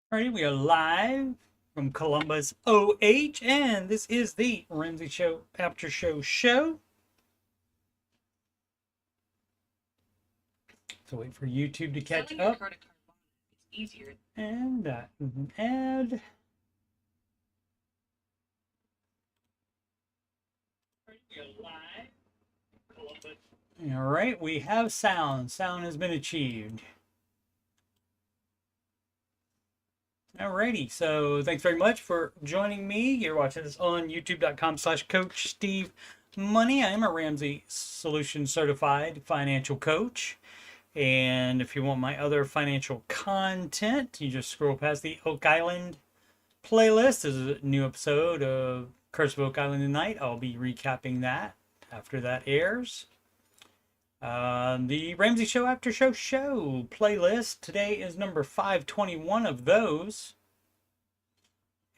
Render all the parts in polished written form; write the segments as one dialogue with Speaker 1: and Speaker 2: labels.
Speaker 1: Alrighty, we are live from Columbus, OH, and this is the Ramsey Show After Show. So wait for YouTube to catch
Speaker 2: Selling your
Speaker 1: up.
Speaker 2: credit card is easier.
Speaker 1: And that is an ad. We are live from Columbus. Alright, we have sound. Sound has been achieved. Alrighty, so thanks very much for joining me. You're watching this on youtube.com/coachstevemoney. I am a Ramsey Solution Certified Financial Coach. And if you want my other financial content, you just scroll past the Oak Island playlist. There's a new episode of Curse of Oak Island tonight. I'll be recapping that after that airs. The Ramsey Show After Show playlist. Today is number 521 of those.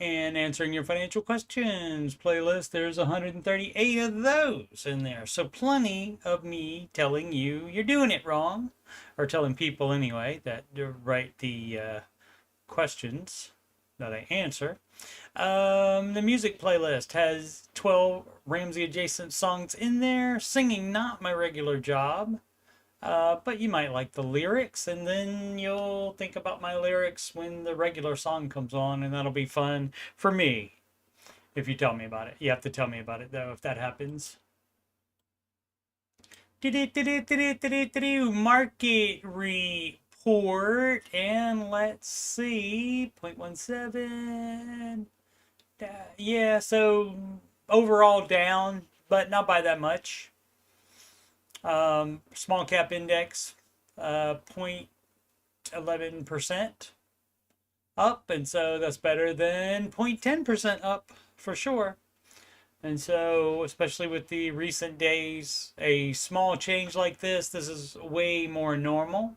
Speaker 1: And answering your financial questions playlist, there's 138 of those in there. So plenty of me telling you you're doing it wrong, or telling people anyway that write the questions that I answer. The music playlist has 12 Ramsey adjacent songs in there. Singing, not my regular job. But you might like the lyrics, and then you'll think about my lyrics when the regular song comes on, and that'll be fun for me if you tell me about it. You have to tell me about it, though, if that happens. Market report, and let's see, 0.17. Yeah, so overall down, but not by that much. Small cap index, 0.11% up, and so that's better than 0.10% up for sure. And so, especially with the recent days, a small change like this is way more normal.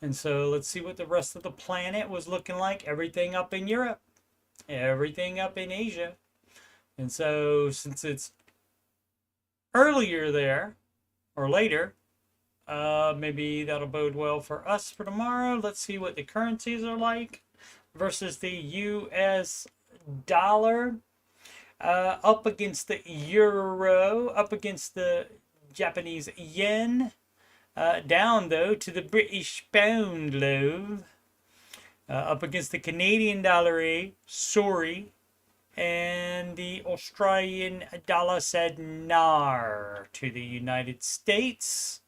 Speaker 1: And so let's see what the rest of the planet was looking like. Everything up in Europe, everything up in Asia. And so since it's earlier there, or later, maybe that'll bode well for us for tomorrow. Let's see what the currencies are like versus the US dollar. Up against the euro, up against the Japanese yen. Down, though, to the British pound, love. Up against the Canadian dollar, sorry. And the Australian dollar said nar to the United States.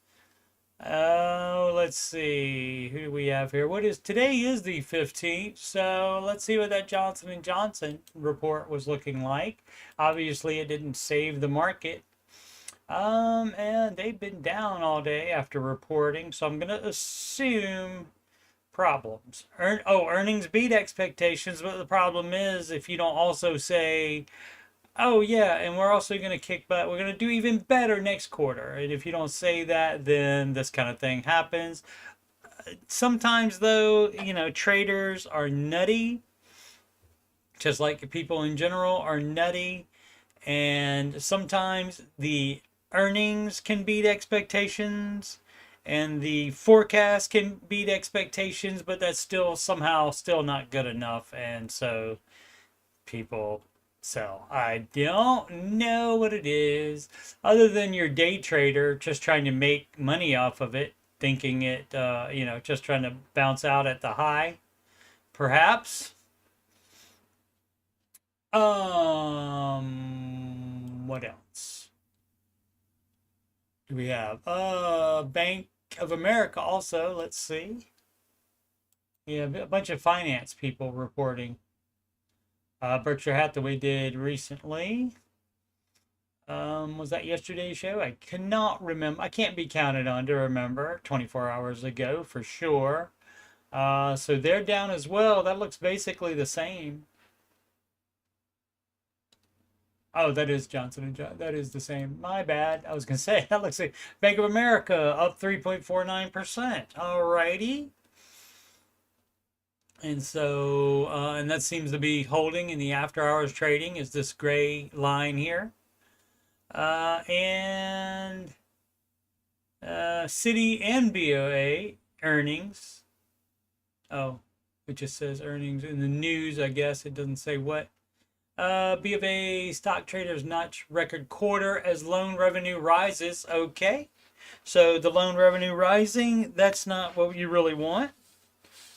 Speaker 1: Let's see. Who do we have here? Today is the 15th, so let's see what that Johnson & Johnson report was looking like. Obviously, it didn't save the market. And they've been down all day after reporting, so I'm going to assume problems. Earnings beat expectations, but the problem is if you don't also say, oh yeah, and we're also going to kick butt, we're going to do even better next quarter. And if you don't say that, then this kind of thing happens. Sometimes though, traders are nutty, just like people in general are nutty. And sometimes the earnings can beat expectations and the forecast can beat expectations, but that's still somehow still not good enough, and so people sell. I don't know what it is, other than your day trader just trying to make money off of it, thinking it, just trying to bounce out at the high, perhaps. What else do we have? Bank of America also. Let's see. Yeah, a bunch of finance people reporting. Berkshire Hathaway did recently. Was that yesterday's show? I cannot remember. I can't be counted on to remember. 24 hours ago for sure. So they're down as well. That looks basically the same. Oh, that is Johnson & Johnson. That is the same. My bad. I was going to say, that looks like Bank of America up 3.49%. All righty. And so, and that seems to be holding in the after hours trading is this gray line here. And Citi and BOA earnings. Oh, It just says earnings in the news, I guess. It doesn't say what. B of A stock traders notch record quarter as loan revenue rises. Okay. So the loan revenue rising, that's not what you really want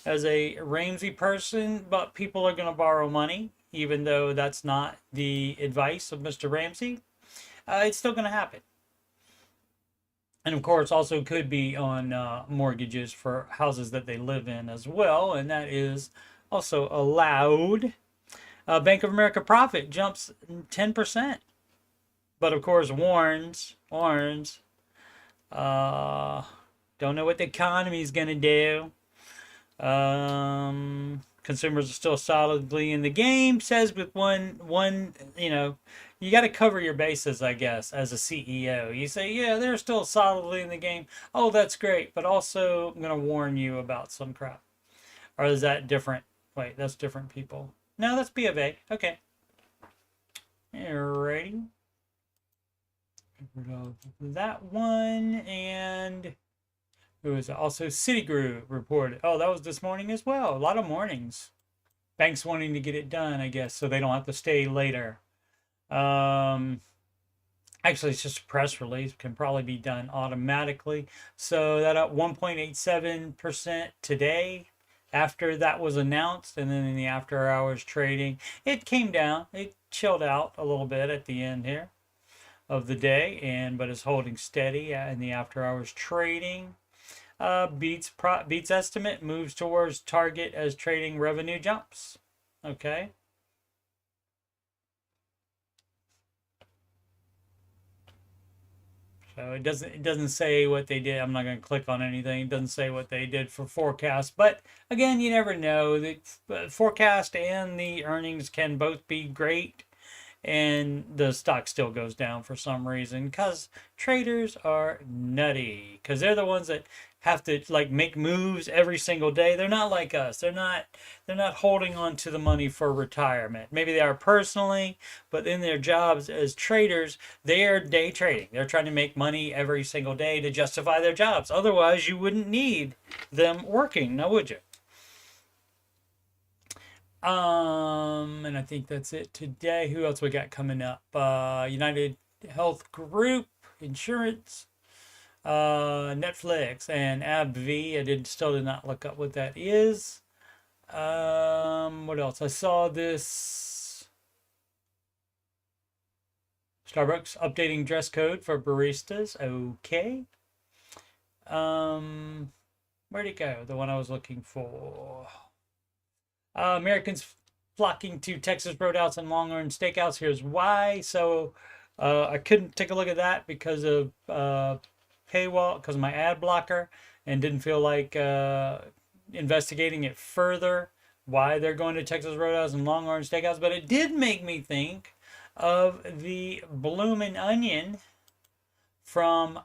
Speaker 1: as a Ramsey person, but people are going to borrow money, even though that's not the advice of Mr. Ramsey. It's still going to happen. And of course, also could be on mortgages for houses that they live in as well, and that is also allowed. Bank of America profit jumps 10%, but of course warns, don't know what the economy is going to do. Consumers are still solidly in the game, says with one, you got to cover your bases, I guess, as a CEO. You say, yeah, they're still solidly in the game. Oh, that's great. But also, I'm going to warn you about some crap. Or is that different? Wait, that's different people. No, that's B of A. Okay. Alrighty. That one. And who is it? Also Citigroup reported. Oh, that was this morning as well. A lot of mornings. Banks wanting to get it done, I guess, so they don't have to stay later. Actually, it's just a press release. Can probably be done automatically. So that up 1.87% today after that was announced, and then in the after hours trading, it came down. It chilled out a little bit at the end here of the day, but is holding steady in the after hours trading. Beats estimate, moves towards target as trading revenue jumps. Okay. So it doesn't say what they did. I'm not going to click on anything. It doesn't say what they did for forecast. But again, you never know. The forecast and the earnings can both be great, and the stock still goes down for some reason because traders are nutty, because they're the ones that have to make moves every single day. They're not like us. They're not holding on to the money for retirement. Maybe they are personally, but in their jobs as traders, they are day trading. They're trying to make money every single day to justify their jobs. Otherwise, you wouldn't need them working, now would you? And I think that's it today. Who else we got coming up? United Health Group, insurance, Netflix, and AbbVie. Still did not look up what that is. What else? I saw this. Starbucks updating dress code for baristas. Okay. Where'd it go? The one I was looking for. Americans flocking to Texas Roadhouse and Longhorn Steakhouse. Here's why. So I couldn't take a look at that because of paywall, because of my ad blocker, and didn't feel like investigating it further, why they're going to Texas Roadhouse and Longhorn Steakhouse. But it did make me think of the Bloomin' Onion from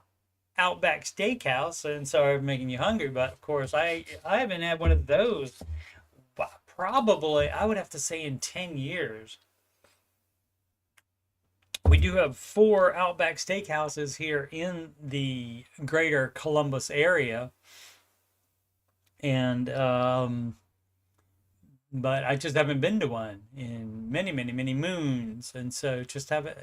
Speaker 1: Outback Steakhouse, and sorry for making you hungry, but of course I haven't had one of those. Probably, I would have to say, in 10 years. We do have 4 Outback Steakhouses here in the greater Columbus area. And, but I just haven't been to one in many, many, many moons. And so just haven't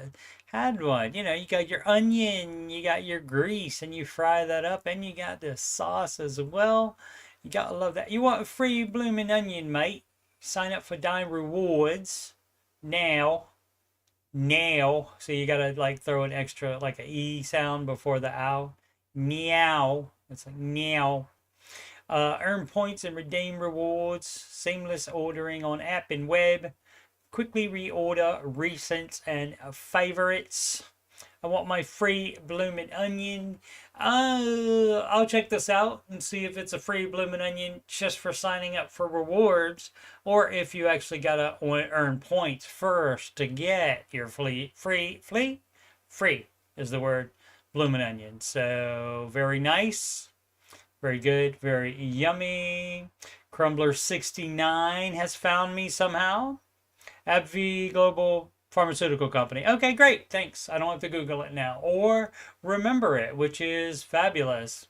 Speaker 1: had one. You got your onion, you got your grease, and you fry that up, and you got the sauce as well. You gotta love that. You want a free blooming onion, mate? Sign up for Dime Rewards now. So you gotta throw an extra, an E sound before the ow. Meow. It's like meow. Earn points and redeem rewards. Seamless ordering on app and web. Quickly reorder recents and favorites. I want my free bloomin' onion. I'll check this out and see if it's a free bloomin' onion just for signing up for rewards, or if you actually gotta earn points first to get your free is the word, bloomin' onion. So very nice, very good, very yummy. Crumbler 69 has found me somehow. AbbVie Global Pharmaceutical Company. Okay, great. Thanks. I don't have to Google it now or remember it, which is fabulous.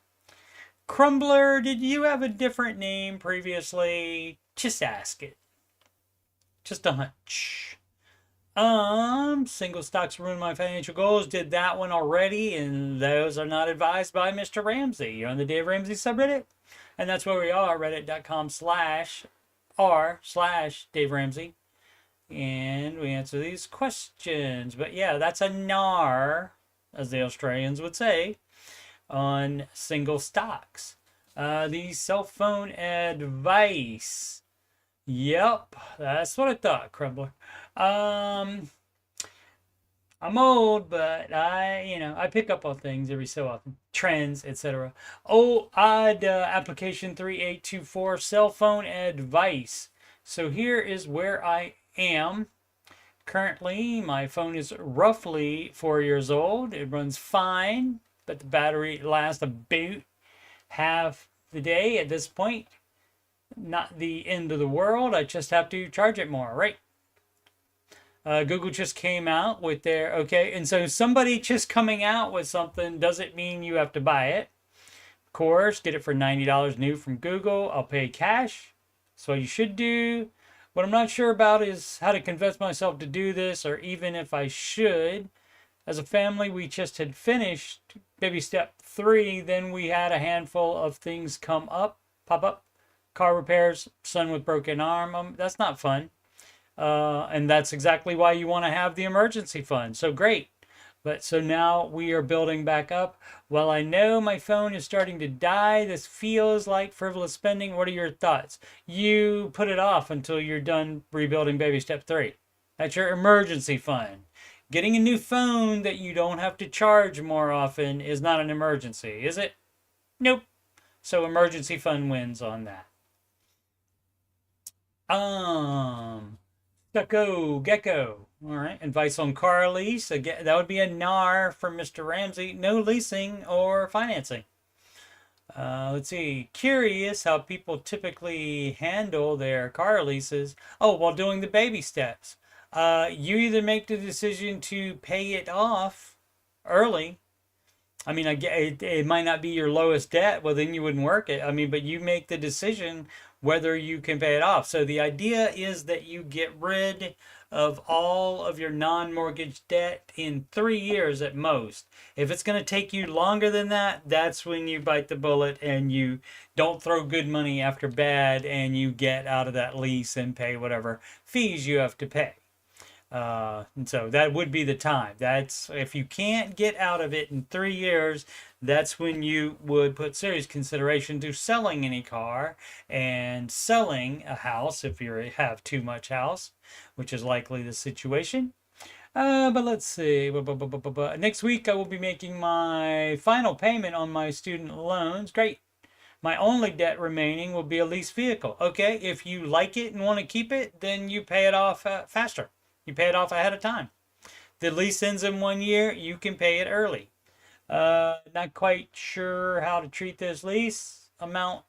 Speaker 1: Crumbler, did you have a different name previously? Just ask it. Just a hunch. Single stocks ruin my financial goals. Did that one already, and those are not advised by Mr. Ramsey. You're on the Dave Ramsey subreddit, and that's where we are, reddit.com/r/Dave Ramsey. And we answer these questions. But yeah, that's a NAR, as the Australians would say, on single stocks. The cell phone advice. Yep, that's what I thought, Crumbler. I'm old, but I pick up on things every so often, trends, etc. Odd application 3824 cell phone advice. So here is where I am. Currently, my phone is roughly 4 years old. It runs fine, but the battery lasts about half the day at this point. Not the end of the world. I just have to charge it more, right? Google just came out with their, okay, and so somebody just coming out with something doesn't mean you have to buy it. Of course, get it for $90 new from Google. I'll pay cash. That's what you should do. What I'm not sure about is how to convince myself to do this, or even if I should. As a family, we just had finished baby step 3. Then we had a handful of things pop up. Car repairs, son with broken arm. That's not fun. And that's exactly why you want to have the emergency fund. So great. But so now we are building back up. Well, I know my phone is starting to die. This feels like frivolous spending. What are your thoughts? You put it off until you're done rebuilding baby step 3. That's your emergency fund. Getting a new phone that you don't have to charge more often is not an emergency, is it? Nope. So emergency fund wins on that. Gecko. All right. Advice on car lease. Again, that would be a NAR from Mr. Ramsey. No leasing or financing. Let's see. Curious how people typically handle their car leases. Oh, while doing the baby steps. You either make the decision to pay it off early. I mean, it might not be your lowest debt. Well, then you wouldn't work it. I mean, but you make the decision whether you can pay it off. So the idea is that you get rid of all of your non-mortgage debt in 3 years at most. If it's going to take you longer than that, that's when you bite the bullet and you don't throw good money after bad, and you get out of that lease and pay whatever fees you have to pay. And so that would be the time. That's if you can't get out of it in 3 years, that's when you would put serious consideration to selling any car and selling a house if you have too much house, which is likely the situation. But let's see. Next week I will be making my final payment on my student loans. Great. My only debt remaining will be a lease vehicle. Okay, if you like it and want to keep it, then you pay it off faster. You pay it off ahead of time. The lease ends in 1 year. You can pay it early. Not quite sure how to treat this lease amount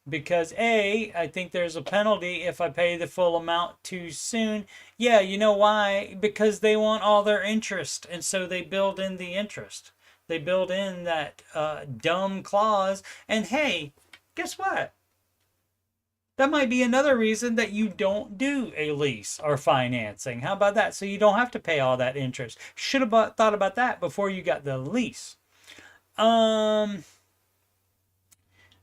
Speaker 1: because I think there's a penalty if I pay the full amount too soon. Yeah, you know why? Because they want all their interest, and so they build in the interest. They build in that dumb clause. And hey, guess what? That might be another reason that you don't do a lease or financing. How about that? So you don't have to pay all that interest. Should have thought about that before you got the lease.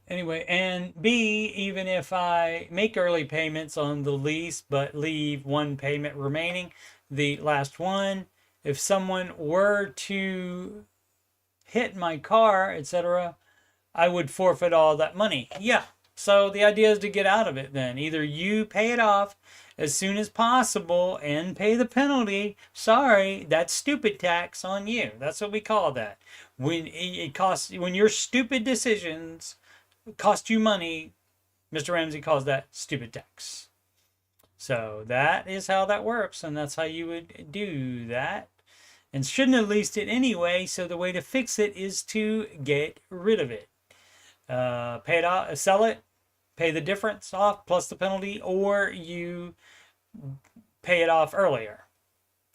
Speaker 1: Anyway, and B, even if I make early payments on the lease but leave one payment remaining, the last one, if someone were to hit my car, etc., I would forfeit all that money. Yeah. So the idea is to get out of it then. Either you pay it off as soon as possible and pay the penalty. Sorry, that's stupid tax on you. That's what we call that. When your stupid decisions cost you money, Mr. Ramsey calls that stupid tax. So that is how that works, and that's how you would do that. And shouldn't have leased it anyway, so the way to fix it is to get rid of it. Pay it off, sell it, pay the difference off plus the penalty, or you pay it off earlier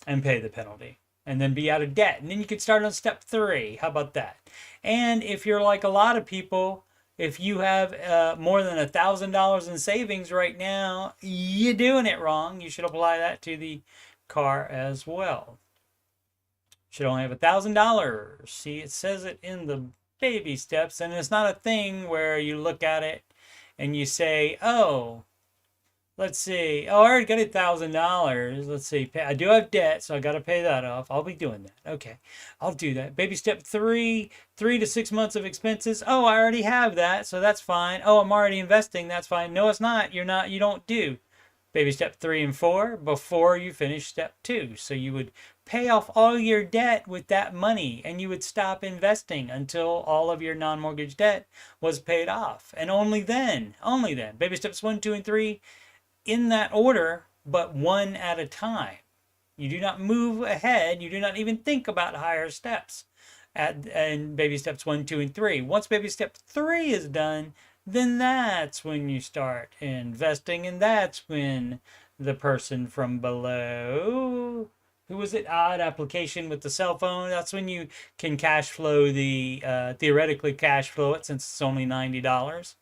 Speaker 1: and pay the penalty and then be out of debt. And then you can start on step 3. How about that? And if you're like a lot of people, if you have more than $1,000 in savings right now, you're doing it wrong. You should apply that to the car as well. Should only have $1,000. See, it says it in the baby steps, and it's not a thing where you look at it and you say, oh, let's see. Oh, I already got $1,000. Let's see. I do have debt, so I got to pay that off. I'll be doing that. Okay, I'll do that. Baby step 3, 3 to 6 months of expenses. Oh, I already have that, so that's fine. Oh, I'm already investing. That's fine. No, it's not. You're not. You don't do baby step 3 and 4 before you finish step 2. So you would pay off all your debt with that money, and you would stop investing until all of your non-mortgage debt was paid off. And only then, baby steps 1, 2, and 3 in that order, but one at a time. You do not move ahead. You do not even think about higher steps and baby steps 1, 2, and 3. Once baby step 3 is done, then that's when you start investing, and that's when the person from below, who was it, odd application with the cell phone, that's when you can cash flow theoretically cash flow it, since it's only $90.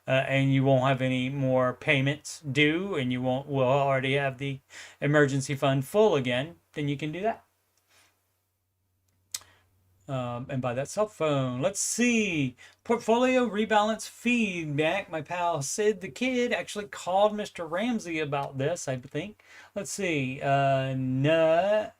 Speaker 1: And you won't have any more payments due, and will already have the emergency fund full again, then you can do that. And buy that cell phone. Let's see. Portfolio rebalance feedback. My pal Sid the Kid actually called Mr. Ramsey about this, I think. Let's see. Okay.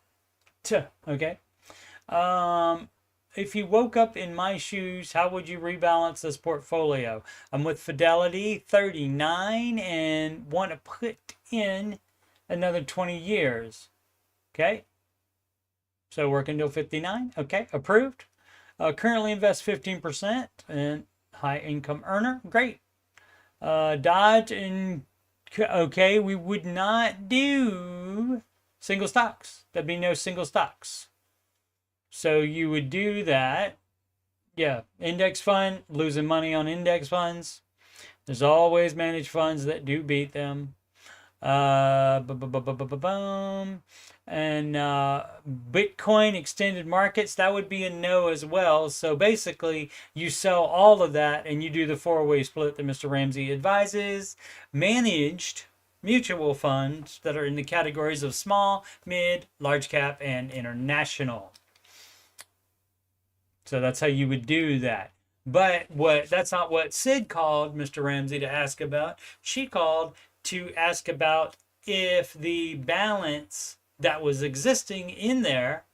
Speaker 1: If you woke up in my shoes, how would you rebalance this portfolio? I'm with Fidelity 39 and want to put in another 20 years. Okay. So working till 59. Okay. Approved. Currently invest 15% in high income earner. Great. Dodge and okay. We would not do single stocks. There'd be no single stocks. So you would do that. Yeah, index fund, losing money on index funds. There's always managed funds that do beat them. And Bitcoin extended markets, that would be a no as well. So basically, you sell all of that and you do the 4-way split that Mr. Ramsey advises. Managed mutual funds that are in the categories of small, mid, large cap, and international. So that's how you would do that. But that's not what Sid called Mr. Ramsey to ask about. She called to ask about if the balance that was existing in there,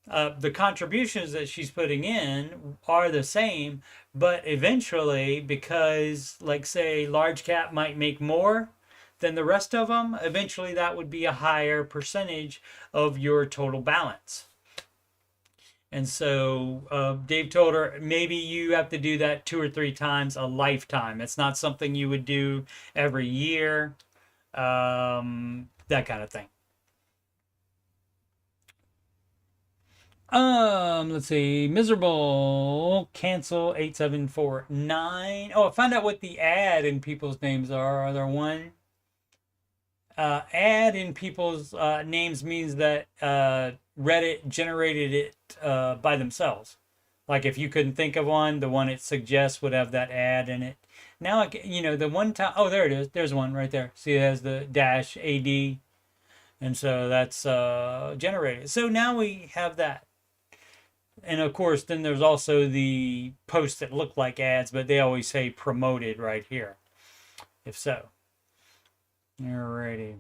Speaker 1: the contributions that she's putting in are the same, but eventually, because like say large cap might make more than the rest of them, eventually that would be a higher percentage of your total balance. And so Dave told her maybe you have to do that 2 or 3 times a lifetime. It's not something you would do every year, that kind of thing. Let's see. Miserable cancel 8749. Oh, I found out what the ad in people's names are. Are there one? Ad in people's names means that Reddit generated it by themselves. Like if you couldn't think of one, the one it suggests would have that ad in it. Now, the one time, oh, there it is. There's one right there. See, it has the dash AD. And so that's generated. So now we have that. And of course, then there's also the posts that look like ads, but they always say promoted right here. If so. Alrighty.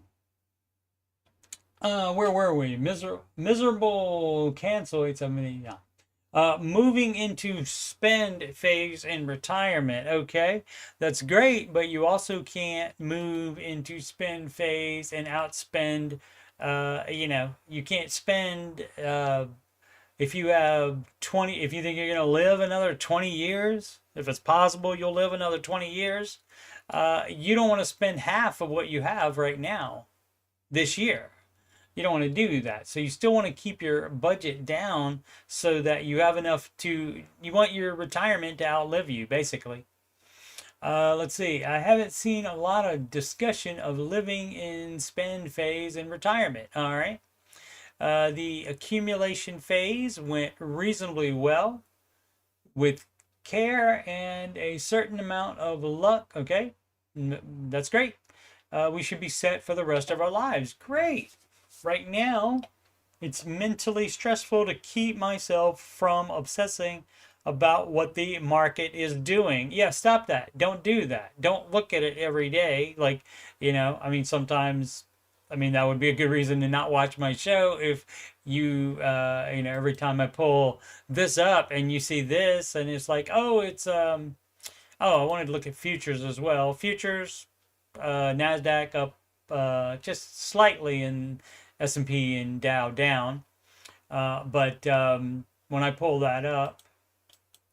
Speaker 1: Where were we? Miserable cancel 870. Yeah. Moving into spend phase in retirement. Okay, that's great, but you also can't move into spend phase and outspend. You can't spend if you have 20. If you think you're going to live another 20 years, if it's possible you'll live another 20 years, you don't want to spend half of what you have right now this year. You don't want to do that. So you still want to keep your budget down so that you have enough you want your retirement to outlive you, basically. Let's see. I haven't seen a lot of discussion of living in spend phase and retirement. All right. The accumulation phase went reasonably well with care and a certain amount of luck. Okay, that's great. We should be set for the rest of our lives. Great. Right now, it's mentally stressful to keep myself from obsessing about what the market is doing. Yeah, stop that. Don't do that. Don't look at it every day. Like, I mean, sometimes, I mean, that would be a good reason to not watch my show if every time I pull this up and you see this and it's like, oh, I wanted to look at futures as well. Futures, NASDAQ up just slightly and S&P and Dow down. But when I pull that up,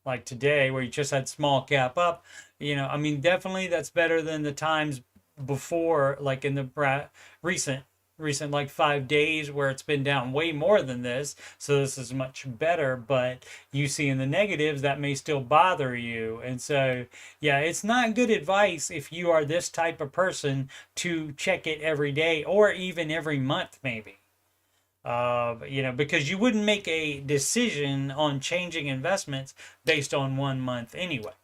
Speaker 1: like today, where you just had small cap up, I mean, definitely that's better than the times before, like in the recent like 5 days where it's been down way more than this. So this is much better, but you see in the negatives that may still bother you. And so, yeah, it's not good advice if you are this type of person to check it every day or even every month, maybe. Because you wouldn't make a decision on changing investments based on 1 month anyway.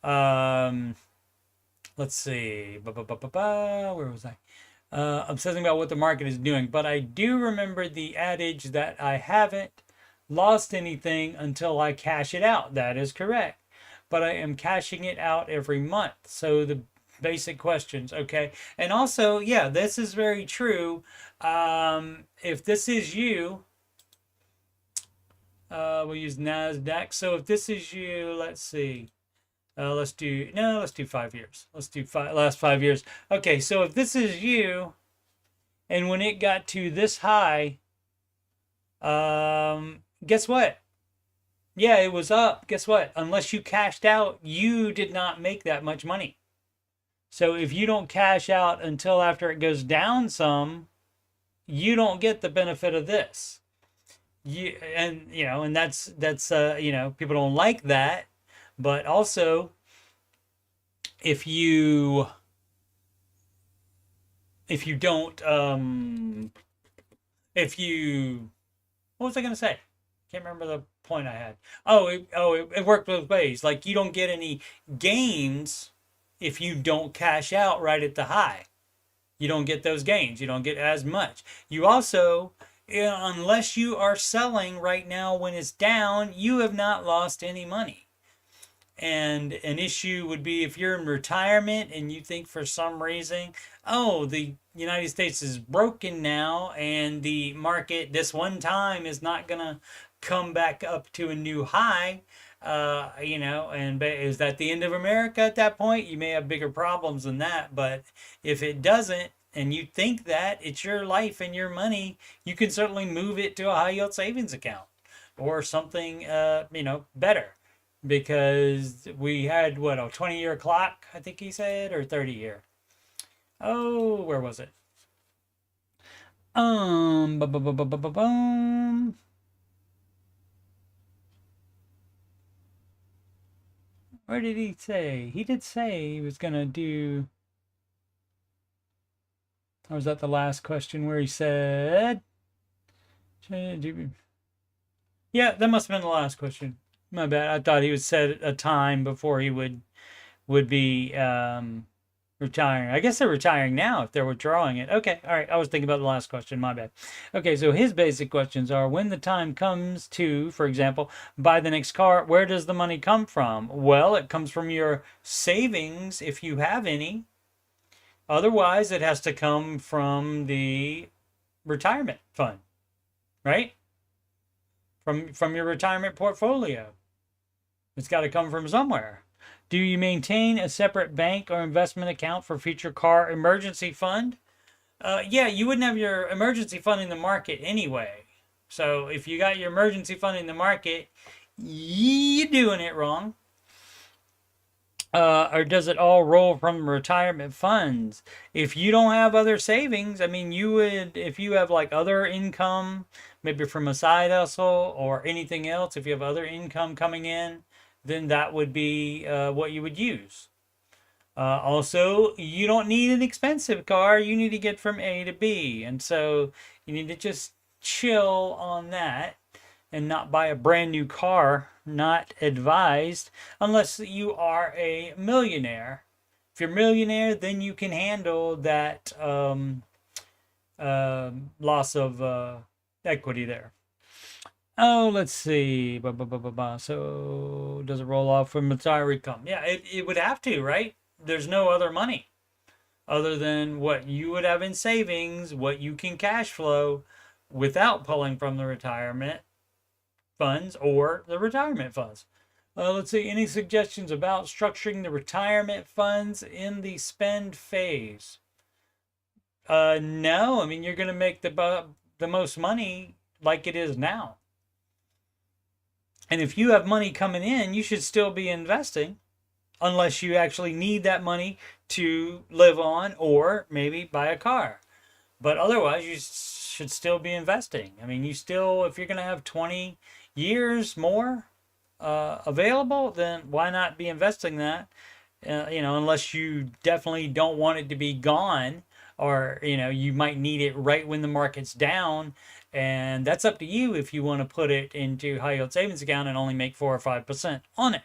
Speaker 1: Let's see. Where was I? Obsessing about what the market is doing. But I do remember the adage that I haven't lost anything until I cash it out. That is correct. But I am cashing it out every month. So the basic questions, okay? And also, yeah, this is very true. If this is you, we'll use NASDAQ. So if this is you, let's see. Let's do 5 years. Let's do last 5 years. Okay, so if this is you, and when it got to this high, guess what? Yeah, it was up. Guess what? Unless you cashed out, you did not make that much money. So if you don't cash out until after it goes down some, you don't get the benefit of this. And that's people don't like that. But also, if you don't, what was I going to say? Can't remember the point I had. It worked both ways. Like, you don't get any gains if you don't cash out right at the high. You don't get those gains. You don't get as much. You also, unless you are selling right now when it's down, you have not lost any money. And an issue would be if you're in retirement and you think for some reason, the United States is broken now and the market this one time is not going to come back up to a new high, and is that the end of America at that point? You may have bigger problems than that. But if it doesn't, and you think that it's your life and your money, you can certainly move it to a high yield savings account or something, better. Because we had, a 20-year clock, I think he said, or 30-year. Oh, where was it? Where did he say? He did say he was going to do... Or was that the last question where he said... Yeah, that must have been the last question. My bad. I thought he would set a time before he would be retiring. I guess they're retiring now if they're withdrawing it. Okay, all right. I was thinking about the last question. My bad. Okay, so his basic questions are: when the time comes to, for example, buy the next car, where does the money come from? Well, it comes from your savings if you have any. Otherwise, it has to come from the retirement fund, right? From your retirement portfolio. It's got to come from somewhere. Do you maintain a separate bank or investment account for future car emergency fund? Yeah, you wouldn't have your emergency fund in the market anyway. So if you got your emergency fund in the market, you're doing it wrong. Or does it all roll from retirement funds? If you don't have other savings, I mean, you would, if you have like other income, maybe from a side hustle or anything else, if you have other income coming in, then that would be what you would use. Also, you don't need an expensive car. You need to get from A to B. And so you need to just chill on that. and not buy a brand new car. Not advised unless you are a millionaire. If you're a millionaire, then you can handle that loss of equity there. Oh, let's see. So, does it roll off from retiree income? Yeah, it would have to, right? There's no other money other than what you would have in savings, what you can cash flow without pulling from the retirement funds or the retirement funds. Let's see, any suggestions about structuring the retirement funds in the spend phase? No, I mean, you're going to make the most money like it is now. And if you have money coming in, you should still be investing unless you actually need that money to live on or maybe buy a car. But otherwise, you should still be investing. I mean, if you're going to have 20 years more available, then why not be investing that? Unless you definitely don't want it to be gone, or you might need it right when the market's down, and that's up to you if you want to put it into high yield savings account and only make 4 or 5% on it.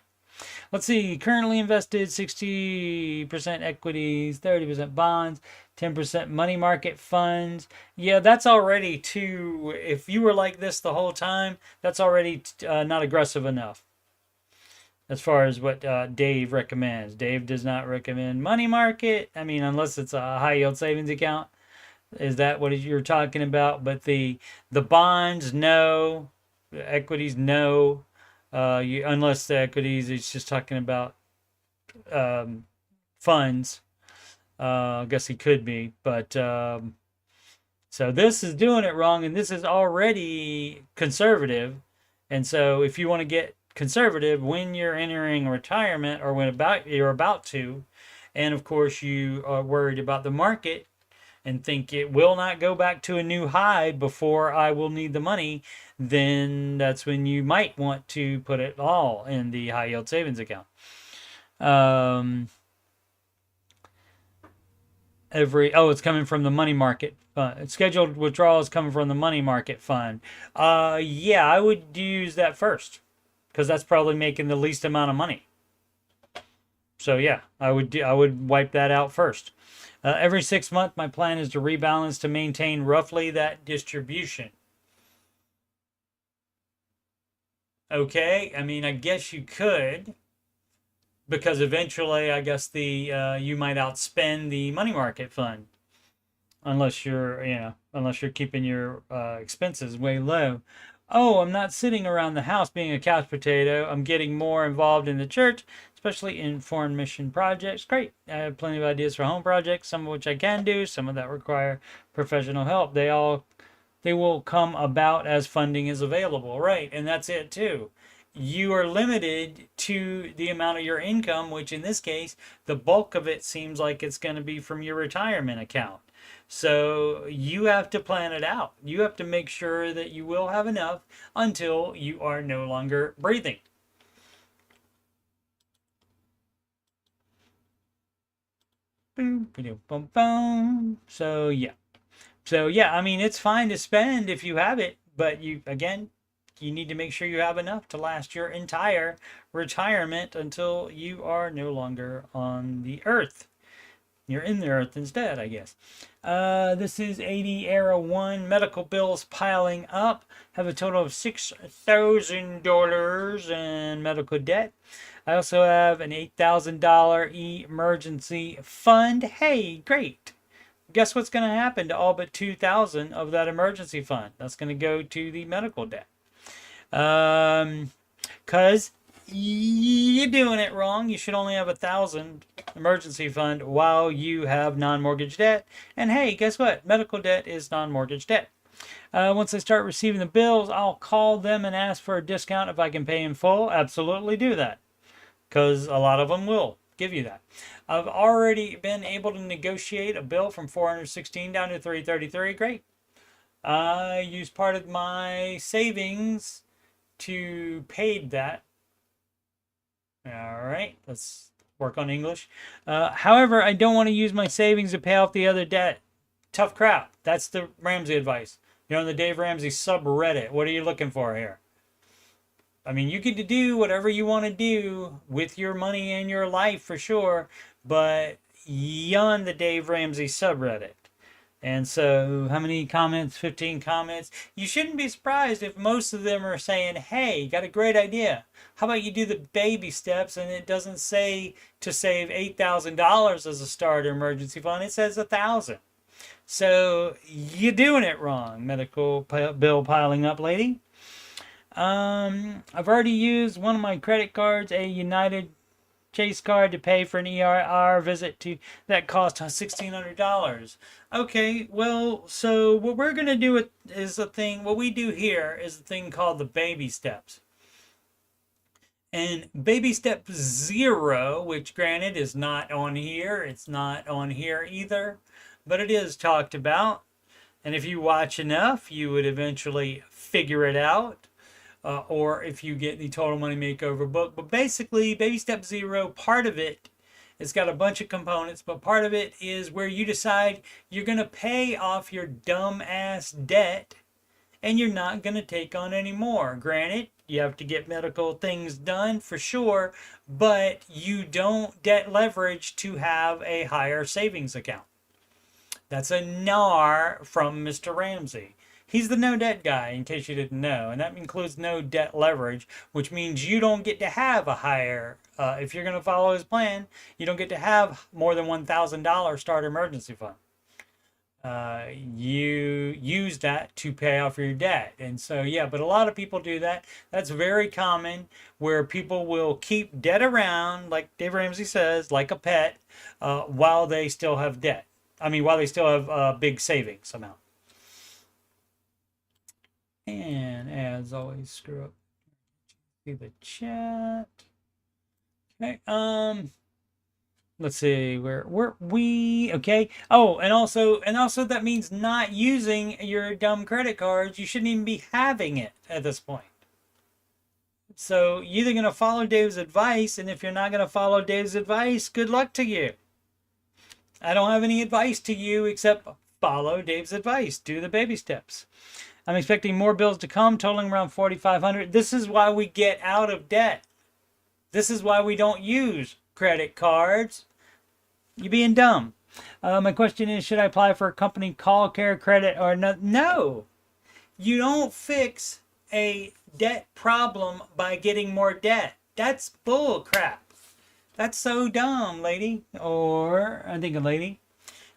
Speaker 1: Let's see, currently invested 60% equities, 30% bonds, 10% money market funds. Yeah, that's already too, if you were like this the whole time, that's already not aggressive enough. As far as what Dave recommends. Dave does not recommend money market. I mean, unless it's a high yield savings account. Is that what you're talking about? But the bonds, no. The equities, no. Unless the equities, it's just talking about funds. I guess he could be. But so this is doing it wrong, and this is already conservative. And so if you want to get conservative when you're entering retirement or you're about to, and of course you are worried about the market and think it will not go back to a new high before I will need the money, then that's when you might want to put it all in the high yield savings account. It's coming from the money market fund. Scheduled withdrawals coming from the money market fund. Yeah, I would use that first, because that's probably making the least amount of money. So yeah, I would wipe that out first. Every 6 months, my plan is to rebalance to maintain roughly that distribution. Okay, I mean, I guess you could, because eventually, I guess you might outspend the money market fund, unless you're keeping your expenses way low. Oh, I'm not sitting around the house being a couch potato. I'm getting more involved in the church, especially in foreign mission projects. Great. I have plenty of ideas for home projects, some of which I can do, some of that require professional help. They will come about as funding is available, right? And that's it too. You are limited to the amount of your income, which in this case, the bulk of it seems like it's going to be from your retirement account. So you have to plan it out. You have to make sure that you will have enough until you are no longer breathing. So yeah, I mean, it's fine to spend if you have it, but you need to make sure you have enough to last your entire retirement until you are no longer on the earth. You're in the earth instead, I guess. This is 80 Era 1. Medical bills piling up. Have a total of $6,000 in medical debt. I also have an $8,000 emergency fund. Hey, great. Guess what's going to happen to all but $2,000 of that emergency fund? That's going to go to the medical debt. Because you're doing it wrong. You should only have $1,000 emergency fund while you have non-mortgage debt. And hey, guess what? Medical debt is non-mortgage debt. Once I start receiving the bills, I'll call them and ask for a discount if I can pay in full. Absolutely do that, because a lot of them will give you that. I've already been able to negotiate a bill from $416 down to $333. Great. I used part of my savings to pay that. All right, let's work on English. However, I don't want to use my savings to pay off the other debt. Tough crap. That's the Ramsey advice. You're on the Dave Ramsey subreddit. What are you looking for here? I mean, you get to do whatever you want to do with your money and your life for sure, but on the Dave Ramsey subreddit. And so, how many comments? 15 comments. You shouldn't be surprised if most of them are saying, hey, got a great idea. How about you do the baby steps? And it doesn't say to save $8,000 as a starter emergency fund, it says 1,000. So, you're doing it wrong, medical bill piling up lady. I've already used one of my credit cards, a United Chase card, to pay for an ER visit to that cost $1,600. Okay, well, so what we're gonna do is a thing. What we do here is a thing called the baby steps. And baby step 0, which granted is not on here, it's not on here either, but it is talked about. And if you watch enough, you would eventually figure it out. Or if you get the Total Money Makeover book. But basically, baby step 0, part of it, it's got a bunch of components, but part of it is where you decide you're going to pay off your dumb ass debt and you're not going to take on any more. Granted, you have to get medical things done for sure, but you don't debt leverage to have a higher savings account. That's a NAR from Mr. Ramsey. He's the no debt guy, in case you didn't know, and that includes no debt leverage, which means you don't get to have a higher, if you're going to follow his plan, you don't get to have more than $1,000 starter emergency fund. You use that to pay off your debt. And so, yeah, but a lot of people do that. That's very common, where people will keep debt around, like Dave Ramsey says, like a pet, while they still have debt. I mean, while they still have a big savings amount. And as always, screw up. See the chat. Okay. Let's see where we okay. Oh, and also that means not using your dumb credit cards. You shouldn't even be having it at this point. So you're either gonna follow Dave's advice, and if you're not gonna follow Dave's advice, good luck to you. I don't have any advice to you except follow Dave's advice. Do the baby steps. I'm expecting more bills to come, totaling around $4,500. This is why we get out of debt. This is why we don't use credit cards. You're being dumb. My question is, should I apply for a company call care credit or not? No. You don't fix a debt problem by getting more debt. That's bull crap. That's so dumb, lady. Or, I think a lady.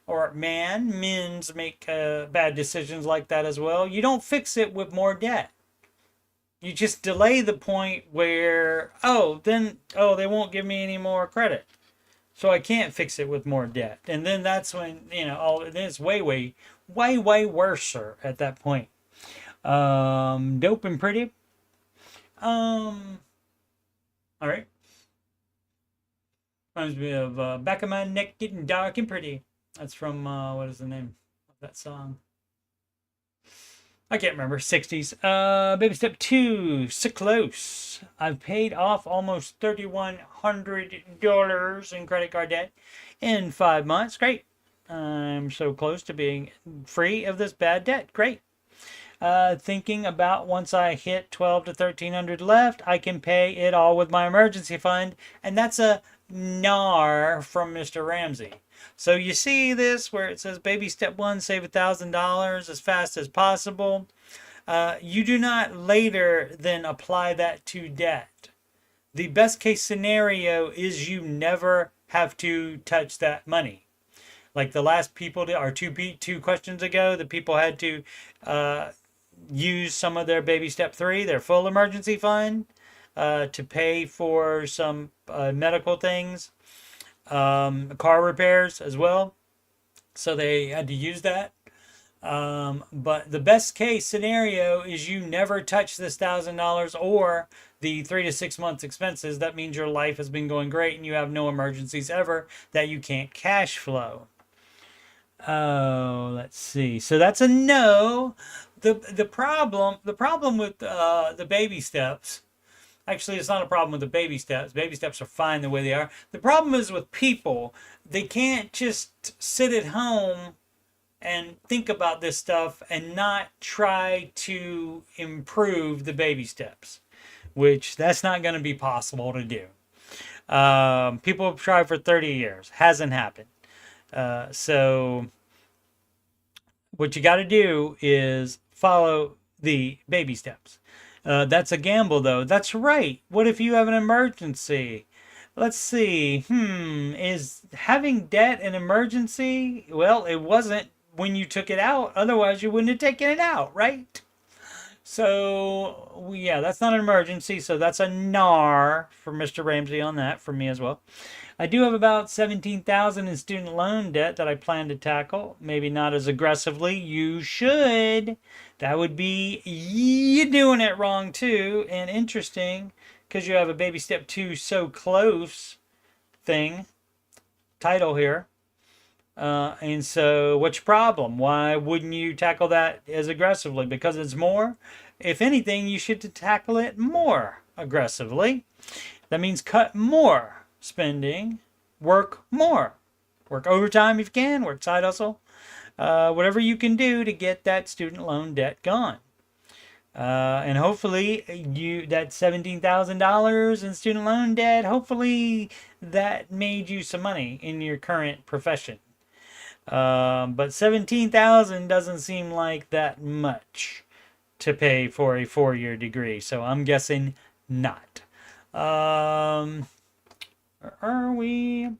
Speaker 1: Or man, men's make bad decisions like that as well. You don't fix it with more debt. You just delay the point where, they won't give me any more credit. So I can't fix it with more debt. And then that's when, it's way worse at that point. Dope and pretty. All right. Reminds me of back of my neck getting dark and pretty. That's from, what is the name of that song? I can't remember. 60s. Baby step 2. So close. I've paid off almost $3,100 in credit card debt in 5 months. Great. I'm so close to being free of this bad debt. Great. Thinking about once I hit $1,200 to $1,300 left, I can pay it all with my emergency fund. And that's a NAR from Mr. Ramsey. So you see this where it says baby step 1, save $1,000 as fast as possible. You do not later then apply that to debt. The best case scenario is you never have to touch that money. Like the last people or two questions ago, the people had to use some of their baby step 3, their full emergency fund, to pay for some medical things. Car repairs as well, so they had to use that. But the best case scenario is you never touch this $1,000 or the 3 to 6 months expenses. That means your life has been going great and you have no emergencies ever that you can't cash flow. Oh, let's see. So that's a no. The problem with the baby steps. Actually, it's not a problem with the baby steps. Baby steps are fine the way they are. The problem is with people. They can't just sit at home and think about this stuff and not try to improve the baby steps. which that's not going to be possible to do. People have tried for 30 years. Hasn't happened. So what you got to do is follow the baby steps. That's a gamble, though. That's right. What if you have an emergency? Let's see. Is having debt an emergency? Well, it wasn't when you took it out. Otherwise, you wouldn't have taken it out, right? So, yeah, that's not an emergency. So that's a NAR for Mr. Ramsey on that, for me as well. I do have about $17,000 in student loan debt that I plan to tackle. Maybe not as aggressively. You should. That would be you doing it wrong too. And interesting, because you have a baby step 2 so close thing title here. And so what's your problem? Why wouldn't you tackle that as aggressively? Because it's more. If anything, you should tackle it more aggressively. That means cut more spending, work more, work overtime if you can, work side hustle, whatever you can do to get that student loan debt gone. And hopefully that $17,000 in student loan debt, hopefully that made you some money in your current profession. But $17,000 doesn't seem like that much to pay for a 4-year degree, so I'm guessing not. Are we?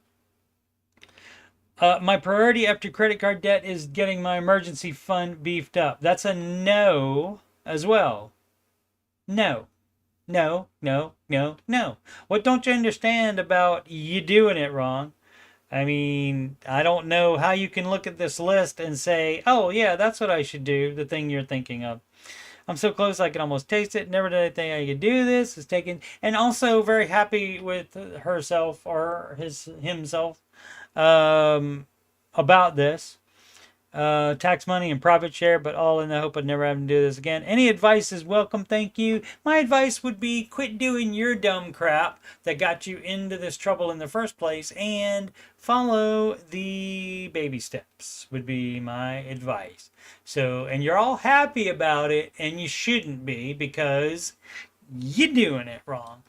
Speaker 1: My priority after credit card debt is getting my emergency fund beefed up. That's a no as well. No. No, no, no, no. What don't you understand about you doing it wrong? I mean, I don't know how you can look at this list and say, oh, yeah, that's what I should do, the thing you're thinking of. I'm so close I can almost taste it. Never did I think I could do this. Is taken, and also very happy with herself or himself about this. Tax money and profit share, but all in the hope of never having to do this again. Any advice is welcome, thank you. My advice would be quit doing your dumb crap that got you into this trouble in the first place and follow the baby steps would be my advice. So, and you're all happy about it, and you shouldn't be because you're doing it wrong.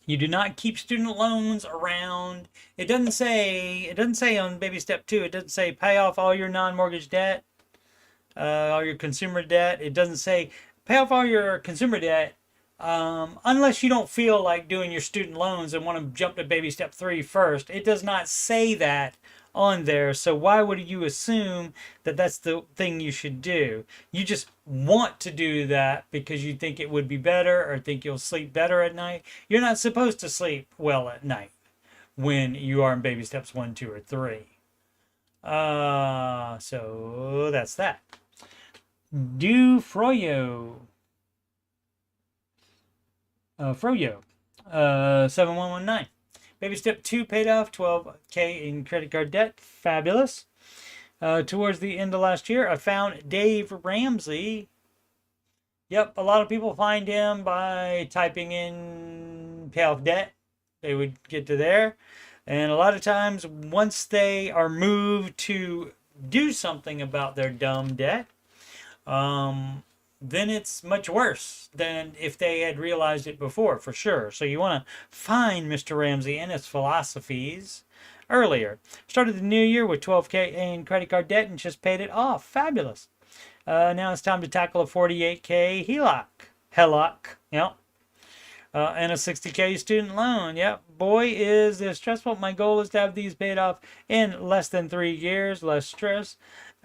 Speaker 1: You do not keep student loans around. It doesn't say on baby step 2, it doesn't say pay off all your non-mortgage debt, all your consumer debt. It doesn't say pay off all your consumer debt unless you don't feel like doing your student loans and want to jump to baby step 3 first. It does not say that on there, so why would you assume that that's the thing you should do? You just want to do that because you think it would be better or think you'll sleep better at night. You're not supposed to sleep well at night when you are in baby steps 1, 2, or 3. So that's that. Do Froyo 7119. Baby step 2 paid off $12K in credit card debt. Fabulous. Towards the end of last year, I found Dave Ramsey. Yep, a lot of people find him by typing in pay off debt. They would get to there. And a lot of times, once they are moved to do something about their dumb debt, then it's much worse than if they had realized it before, for sure. So you want to find Mr. Ramsey and his philosophies earlier. Started the new year with $12K in credit card debt and just paid it off. Fabulous. Now it's time to tackle a $48K HELOC. Yep. And a $60K student loan. Yep. Boy, is this stressful. My goal is to have these paid off in less than 3 years. Less stress.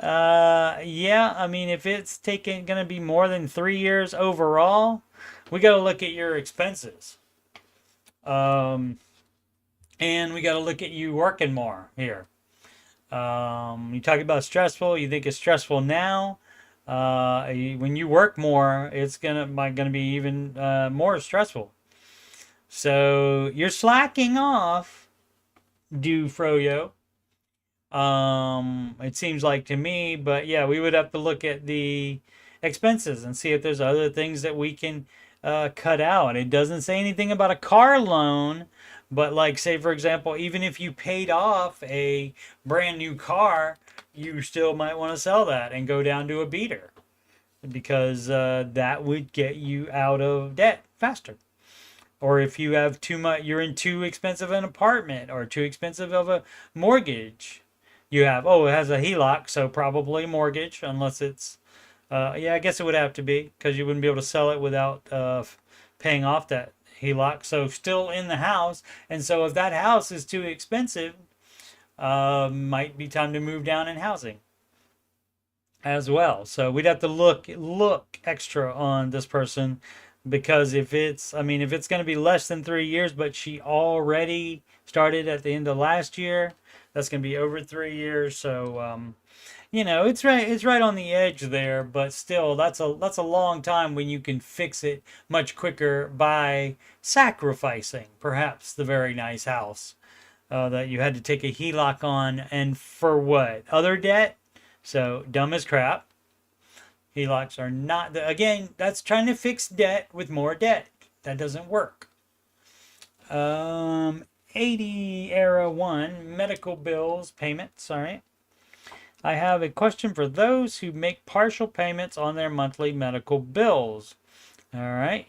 Speaker 1: Yeah, I mean, if it's going to be more than 3 years overall, we got to look at your expenses. And we got to look at you working more here. You talk about stressful, you think it's stressful now. When you work more, it's going to be even more stressful. So you're slacking off, do Froyo. It seems like to me, but yeah, we would have to look at the expenses and see if there's other things that we can cut out. It doesn't say anything about a car loan, but like, say for example, even if you paid off a brand new car, you still might want to sell that and go down to a beater. because that would get you out of debt faster. Or if you have too much, you're in too expensive an apartment or too expensive of a mortgage. You have, oh, it has a HELOC, so probably mortgage, unless it's, yeah, I guess it would have to be because you wouldn't be able to sell it without paying off that HELOC. So still in the house. And so if that house is too expensive, might be time to move down in housing as well. So we'd have to look extra on this person, because if it's, I mean, if it's going to be less than 3 years, but she already started at the end of last year, that's going to be over 3 years. So, you know, it's right on the edge there, but still, that's a long time when you can fix it much quicker by sacrificing perhaps the very nice house that you had to take a HELOC on, and for what? Other debt? So dumb as crap. HELOCs are not, again, that's trying to fix debt with more debt. That doesn't work. 80 era 1 medical bills payments. All right. I have a question for those who make partial payments on their monthly medical bills. All right.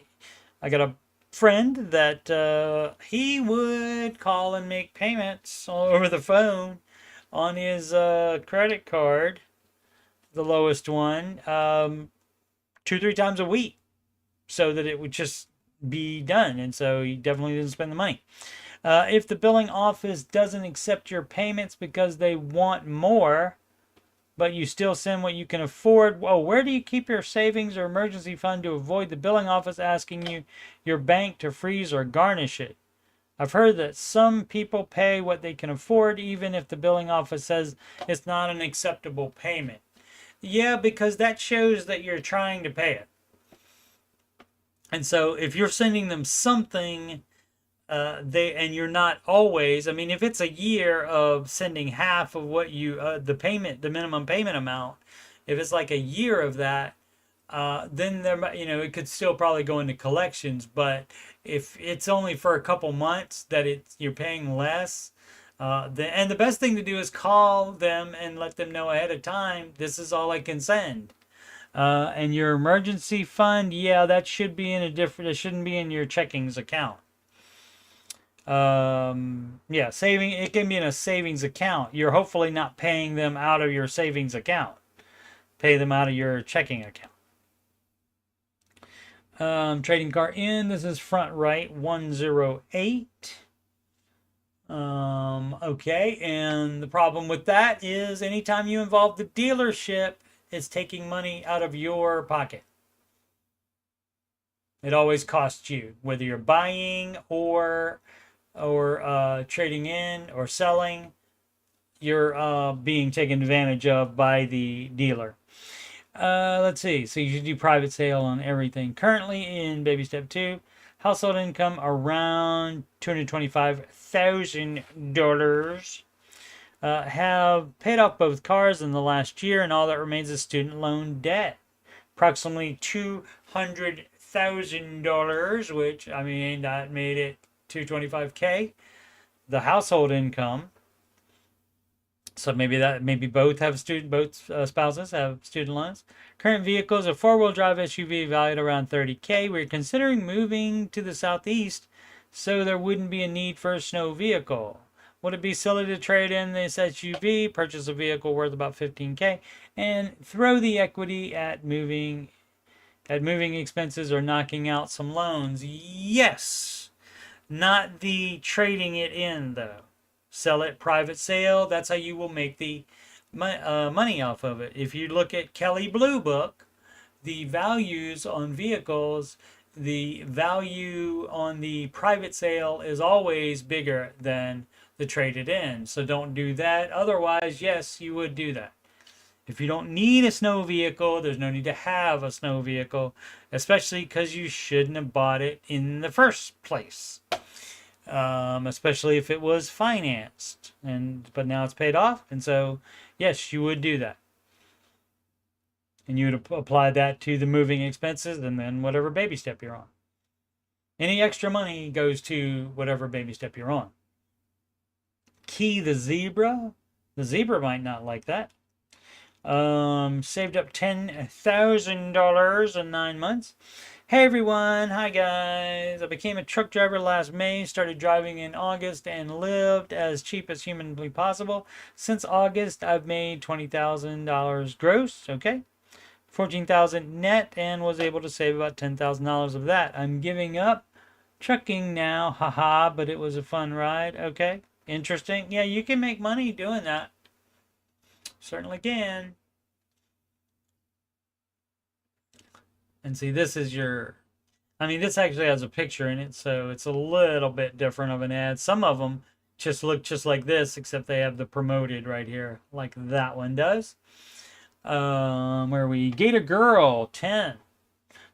Speaker 1: I got a friend that he would call and make payments over the phone on his credit card, the lowest one, 2-3 times a week, so that it would just be done. And so he definitely didn't spend the money. If the billing office doesn't accept your payments because they want more, but you still send what you can afford, well, where do you keep your savings or emergency fund to avoid the billing office asking you your bank to freeze or garnish it? I've heard that some people pay what they can afford even if the billing office says it's not an acceptable payment. Yeah, because that shows that you're trying to pay it. And so if you're sending them something, and you're not always, I mean, if it's a year of sending half of what you, the minimum payment amount, if it's like a year of that, then there, you know, it could still probably go into collections. But if it's only for a couple months that you're paying less, and the best thing to do is call them and let them know ahead of time, this is all I can send. And your emergency fund, yeah, that should be in a different, it shouldn't be in your checkings account. Yeah, it can be in a savings account. You're hopefully not paying them out of your savings account. Pay them out of your checking account. Trading card in, this is front right 108. Okay, and the problem with that is anytime you involve the dealership, it's taking money out of your pocket. It always costs you, whether you're buying or trading in or selling, you're being taken advantage of by the dealer. Let's see. So you should do private sale on everything. Currently in baby step 2, household income around $225,000. Have paid off both cars in the last year, and all that remains is student loan debt. Approximately $200,000, which, I mean, that made it $225K. The household income. So maybe both spouses have student loans. Current vehicle is a 4-wheel drive SUV valued around $30K. We're considering moving to the southeast, so there wouldn't be a need for a snow vehicle. Would it be silly to trade in this SUV, purchase a vehicle worth about $15K, and throw the equity at moving expenses or knocking out some loans? Yes. Not the trading it in, though. Sell it private sale. That's how you will make the money off of it. If you look at Kelley Blue Book, the values on vehicles, the value on the private sale is always bigger than the traded in. So don't do that. Otherwise, yes, you would do that. If you don't need a snow vehicle, there's no need to have a snow vehicle, especially because you shouldn't have bought it in the first place. Especially if it was financed, but now it's paid off, and so yes, you would do that, and you would apply that to the moving expenses, and then whatever baby step you're on. Any extra money goes to whatever baby step you're on. Key the zebra might not like that. Saved up $10,000 in 9 months. Hey everyone, hi guys. I became a truck driver last May, started driving in August, and lived as cheap as humanly possible. Since August, I've made $20,000 gross, okay? 14,000 net, and was able to save about $10,000 of that. I'm giving up trucking now, haha, but it was a fun ride, okay? Interesting. Yeah, you can make money doing that. Certainly can. And see, this is your, I mean, this actually has a picture in it, so it's a little bit different of an ad. Some of them just look just like this, except they have the promoted right here, like that one does. Where we Gator Girl 10.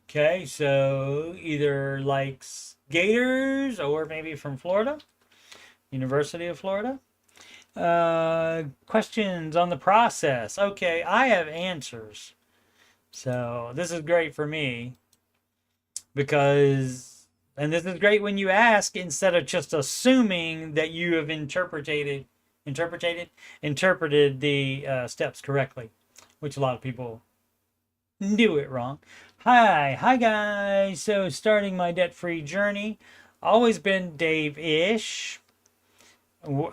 Speaker 1: Okay, so either likes Gators or maybe from Florida, University of Florida. Questions on the process. Okay, I have answers. So this is great for me because, and this is great when you ask instead of just assuming that you have interpreted the steps correctly, which a lot of people do it wrong. Hi guys. So starting my debt-free journey, always been Dave-ish.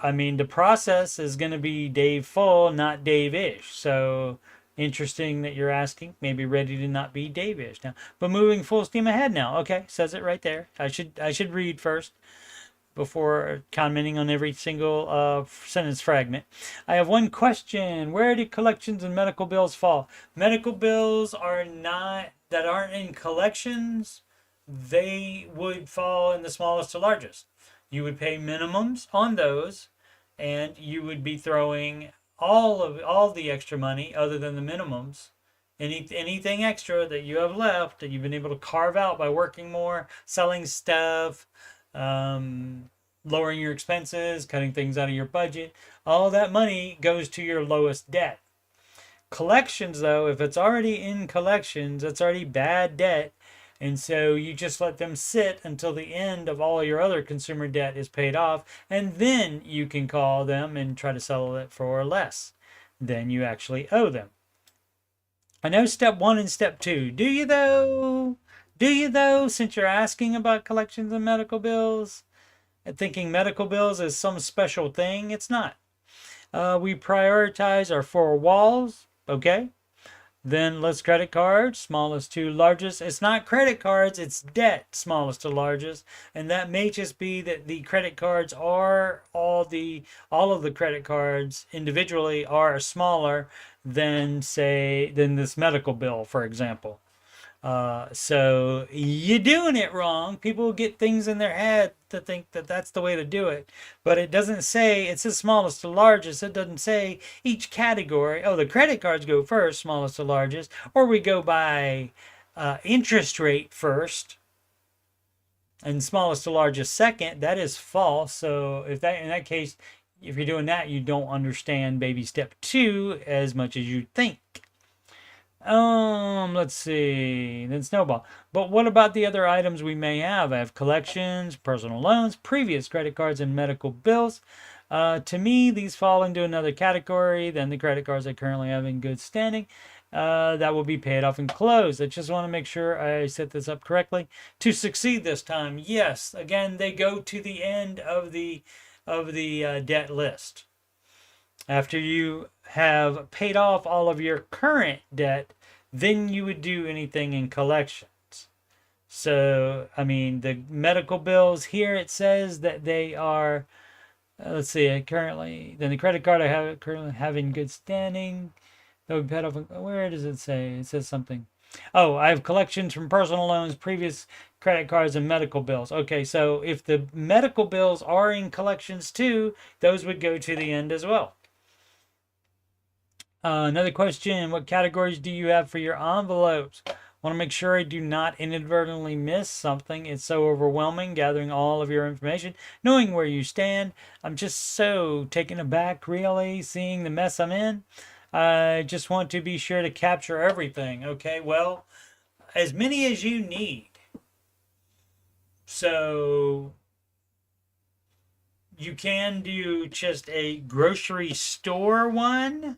Speaker 1: I mean, the process is going to be Dave full, not Dave-ish. So interesting that you're asking. Maybe ready to not be Dave-ish now, but moving full steam ahead now. Okay, says it right there. I should read first before commenting on every single sentence fragment. I have one question. Where do collections and medical bills fall? Medical bills are not, that aren't in collections, they would fall in the smallest to largest. You would pay minimums on those, and you would be throwing all the extra money other than the minimums. Anything extra that you have left that you've been able to carve out by working more, selling stuff, lowering your expenses, cutting things out of your budget, all that money goes to your lowest debt. Collections, though, if it's already in collections, it's already bad debt. And so you just let them sit until the end of all your other consumer debt is paid off. And then you can call them and try to sell it for less than you actually owe them. I know step 1 and step 2. Do you though? Do you though? Since you're asking about collections and medical bills and thinking medical bills is some special thing, it's not. We prioritize our 4 walls. Okay. Then list credit cards, smallest to largest. It's not credit cards, it's debt, smallest to largest. And that may just be that the credit cards are all of the credit cards individually are smaller than this medical bill, for example. So you're doing it wrong. People get things in their head to think that that's the way to do it. But it doesn't say, it's the smallest to largest. It doesn't say each category. Oh, the credit cards go first, smallest to largest. Or we go by interest rate first and smallest to largest second. That is false. So in that case, if you're doing that, you don't understand baby step 2 as much as you think. Let's see. Then snowball. But what about the other items we may have? I have collections, personal loans, previous credit cards, and medical bills. To me, these fall into another category than the credit cards I currently have in good standing. That will be paid off and closed. I just want to make sure I set this up correctly to succeed this time. Yes, again, they go to the end of the debt list. After you have paid off all of your current debt, then you would do anything in collections. So, I mean, the medical bills here, it says that they are, let's see, currently, then the credit card I currently have in good standing. That would be paid off. Where does it say? It says something. Oh, I have collections from personal loans, previous credit cards, and medical bills. Okay, so if the medical bills are in collections too, those would go to the end as well. Another question, what categories do you have for your envelopes? Want to make sure I do not inadvertently miss something. It's so overwhelming gathering all of your information, knowing where you stand. I'm just so taken aback, really, seeing the mess I'm in. I just want to be sure to capture everything. Okay, well, as many as you need. So you can do just a grocery store one.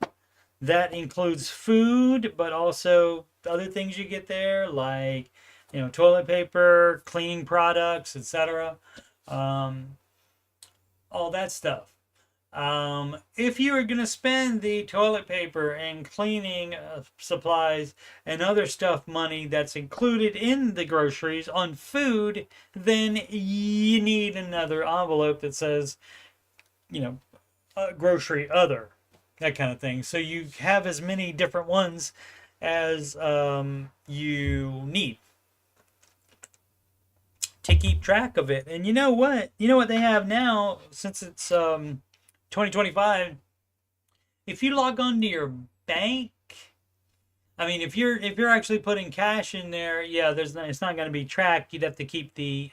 Speaker 1: That includes food, but also other things you get there, like, toilet paper, cleaning products, etc. Um, all that stuff. If you are going to spend the toilet paper and cleaning supplies and other stuff money that's included in the groceries on food, then you need another envelope that says, grocery other, that kind of thing. So you have as many different ones as you need to keep track of it. And you know what? You know what they have now, since it's 2025. If you log on to your bank, I mean, if you're actually putting cash in there, yeah, it's not going to be tracked. You'd have to keep the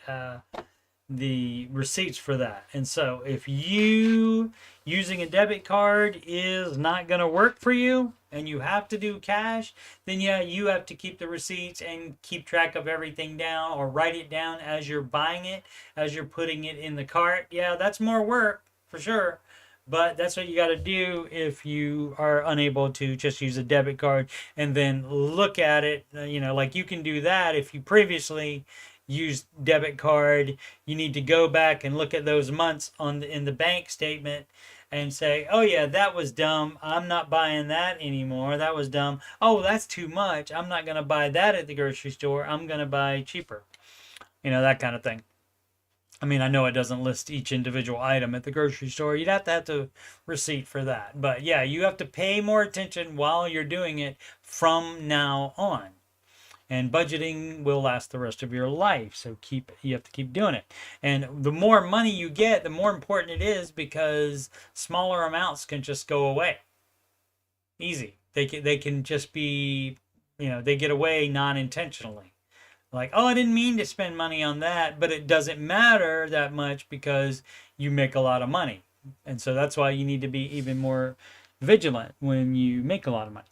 Speaker 1: receipts for that. And so if you using a debit card is not going to work for you and you have to do cash, then yeah, you have to keep the receipts and keep track of everything down, or write it down as you're buying it, as you're putting it in the cart. Yeah, that's more work for sure. But that's what you got to do if you are unable to just use a debit card and then look at it. Like you can do that if you previously used debit card. You need to go back and look at those months in the bank statement and say, oh yeah, that was dumb. I'm not buying that anymore. That was dumb. Oh, that's too much. I'm not going to buy that at the grocery store. I'm going to buy cheaper. That kind of thing. I mean, I know it doesn't list each individual item at the grocery store. You'd have to have the receipt for that. But yeah, you have to pay more attention while you're doing it from now on. And budgeting will last the rest of your life. So you have to keep doing it. And the more money you get, the more important it is, because smaller amounts can just go away. Easy. They can just be, they get away non-intentionally. Like, oh, I didn't mean to spend money on that, but it doesn't matter that much because you make a lot of money. And so that's why you need to be even more vigilant when you make a lot of money.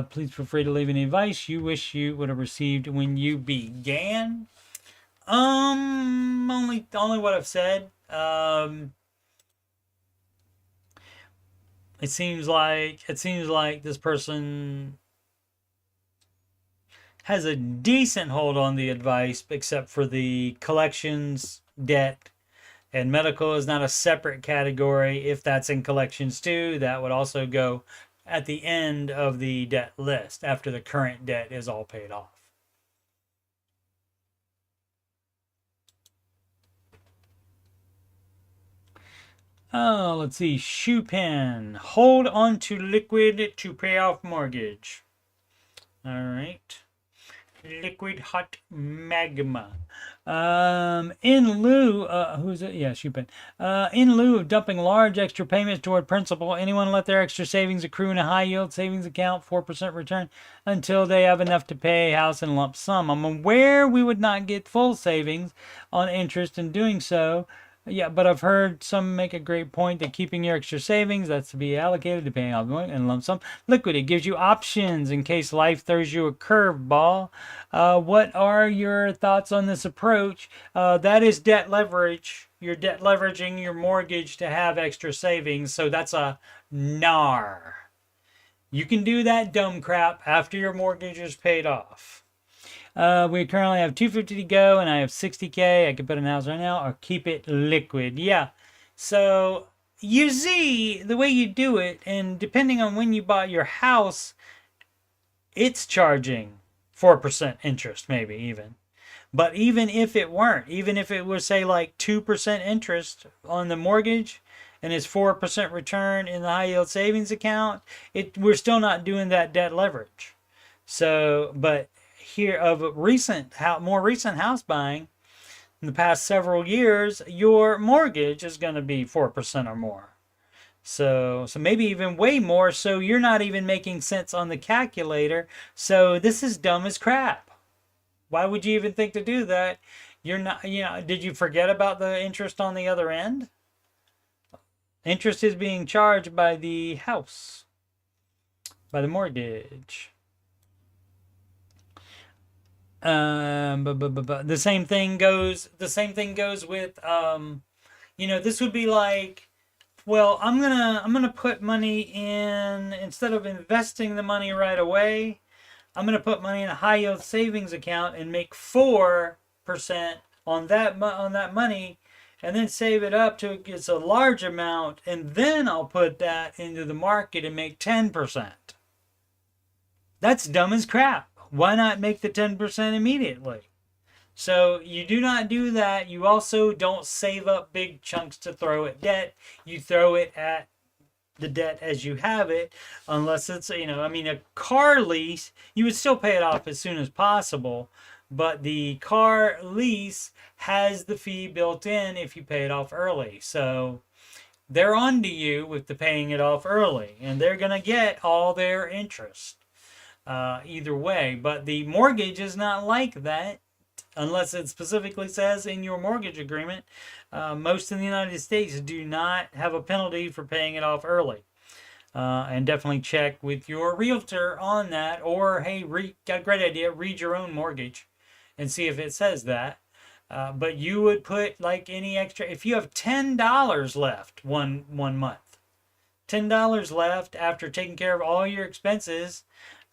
Speaker 1: Please feel free to leave any advice you wish you would have received when you began. Only what I've said. It seems like this person has a decent hold on the advice, except for the collections, debt, and medical is not a separate category. If that's in collections too, that would also go at the end of the debt list after the current debt is all paid off. Oh, let's see. Shoe pen. Hold on to liquid to pay off mortgage. All right. Liquid hot magma. In lieu, who's it? Yeah, shoe pen. In lieu of dumping large extra payments toward principal, anyone let their extra savings accrue in a high yield savings account, 4% return, until they have enough to pay house in lump sum. I'm aware we would not get full savings on interest in doing so. Yeah, but I've heard some make a great point that keeping your extra savings, that's to be allocated to paying off in lump sum. Liquid, it gives you options in case life throws you a curveball. What are your thoughts on this approach? That is debt leverage. You're debt leveraging your mortgage to have extra savings, so that's a NAR. You can do that dumb crap after your mortgage is paid off. We currently have $250 to go, and I have $60K. I could put in a house right now, or keep it liquid. Yeah. So you see the way you do it, and depending on when you bought your house, it's charging 4% interest, maybe even. But even if it weren't, even if it was, say, like 2% interest on the mortgage, and it's 4% return in the high yield savings account, we're still not doing that debt leverage. So, but here of more recent house buying in the past several years, your mortgage is going to be 4% or more. So maybe even way more. So you're not even making sense on the calculator. So this is dumb as crap. Why would you even think to do that? You're not, did you forget about the interest on the other end? Interest is being charged by the house, by the mortgage. But the same thing goes with, this would be like Well, I'm gonna put money in, instead of investing the money right away. I'm gonna put money in a high yield savings account and make 4% on that money, and then save it up to it's a large amount, and then I'll put that into the market and make 10%. That's dumb as crap. Why not make the 10% immediately? So you do not do that. You also don't save up big chunks to throw at debt. You throw it at the debt as you have it, unless it's, I mean, a car lease, you would still pay it off as soon as possible, but the car lease has the fee built in if you pay it off early. So they're on to you with the paying it off early, and they're going to get all their interest either way. But the mortgage is not like that, unless it specifically says in your mortgage agreement. Most in the United States do not have a penalty for paying it off early. And definitely check with your realtor on that. Or, hey, got a great idea, read your own mortgage and see if it says that. But you would put like any extra, if you have $10 left one month, $10 left after taking care of all your expenses,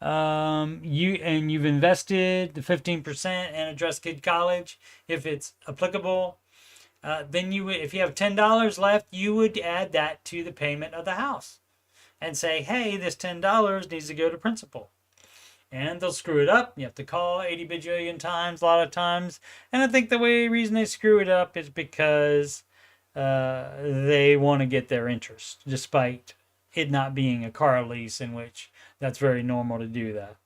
Speaker 1: you've invested the 15% and addressed kid college if it's applicable, then you would, if you have $10 left, you would add that to the payment of the house and say, hey, this $10 needs to go to principal. And they'll screw it up. You have to call 80 bajillion times, a lot of times. And I think the reason they screw it up is because they want to get their interest, despite it not being a car lease, in which that's very normal to do that.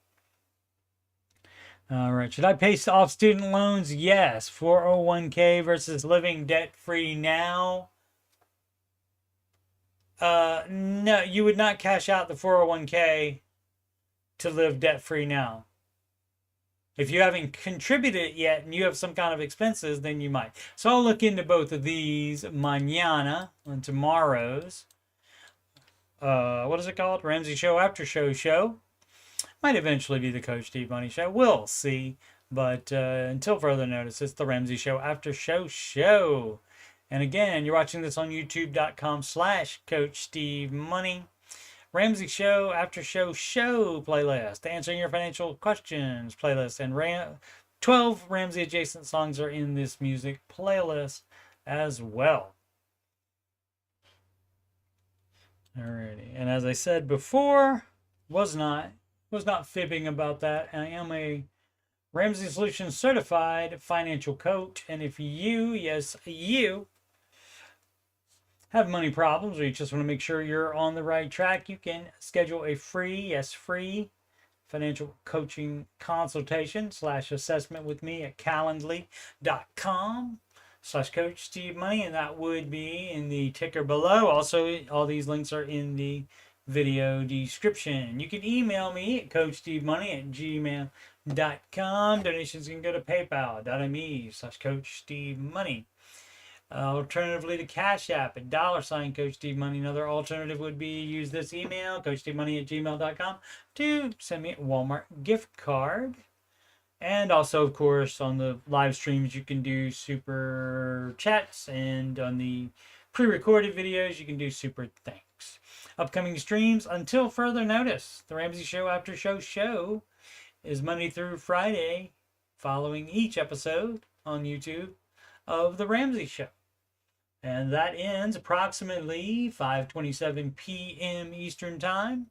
Speaker 1: All right. Should I pay off student loans? Yes. 401k versus living debt-free now. No, you would not cash out the 401k to live debt-free now. If you haven't contributed it yet and you have some kind of expenses, then you might. So I'll look into both of these mañana, on tomorrow's. What is it called? Ramsey Show Aftershow show. Might eventually be the Coach Steve Money Show. We'll see. But until further notice, it's the Ramsey Show Aftershow show. And again, you're watching this on youtube.com/Coach Steve Money. Ramsey Show Aftershow show playlist. Answering your financial questions playlist. And 12 Ramsey adjacent songs are in this music playlist as well. Alrighty, and as I said before, was not fibbing about that. I am a Ramsey Solutions certified financial coach, and if you, yes, you, have money problems, or you just want to make sure you're on the right track, you can schedule a free financial coaching consultation / assessment with me at calendly.com/Coach Steve Money, and that would be in the ticker below. Also, all these links are in the video description. You can email me at coachstevemoney@gmail.com. Donations can go to paypal.me/Coach Steve Money. Alternatively to CashApp at $Coach Steve Money. Another alternative would be use this email, coachstevemoney@gmail.com, to send me a Walmart gift card. And also, of course, on the live streams, you can do super chats, and on the pre-recorded videos, you can do super thanks. Upcoming streams, until further notice, the Ramsey Show Aftershow show is Monday through Friday, following each episode on YouTube of the Ramsey Show. And that ends approximately 5:27 p.m. Eastern Time.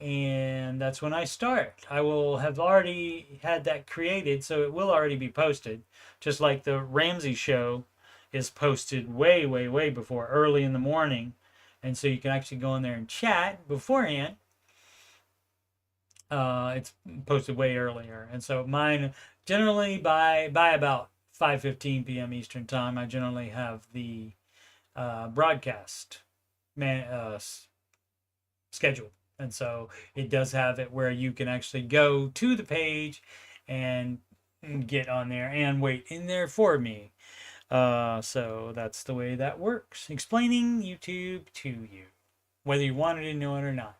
Speaker 1: And that's when I start. I will have already had that created, so it will already be posted. Just like the Ramsey Show is posted way, way, way before, early in the morning. And so you can actually go in there and chat beforehand. It's posted way earlier. And so mine, generally by about 5:15 p.m. Eastern Time, I generally have the broadcast scheduled. And so it does have it where you can actually go to the page and get on there and wait in there for me. So that's the way that works. Explaining YouTube to you, whether you wanted to know it or not.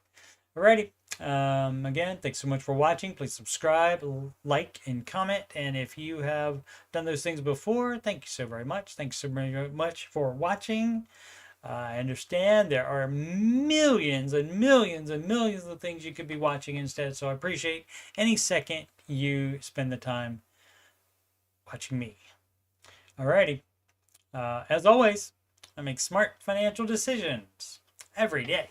Speaker 1: Alrighty. Again, thanks so much for watching. Please subscribe, like, and comment. And if you have done those things before, thank you so very much. Thanks so very much for watching. I understand there are millions and millions and millions of things you could be watching instead, so I appreciate any second you spend the time watching me. Alrighty. As always, I make smart financial decisions every day.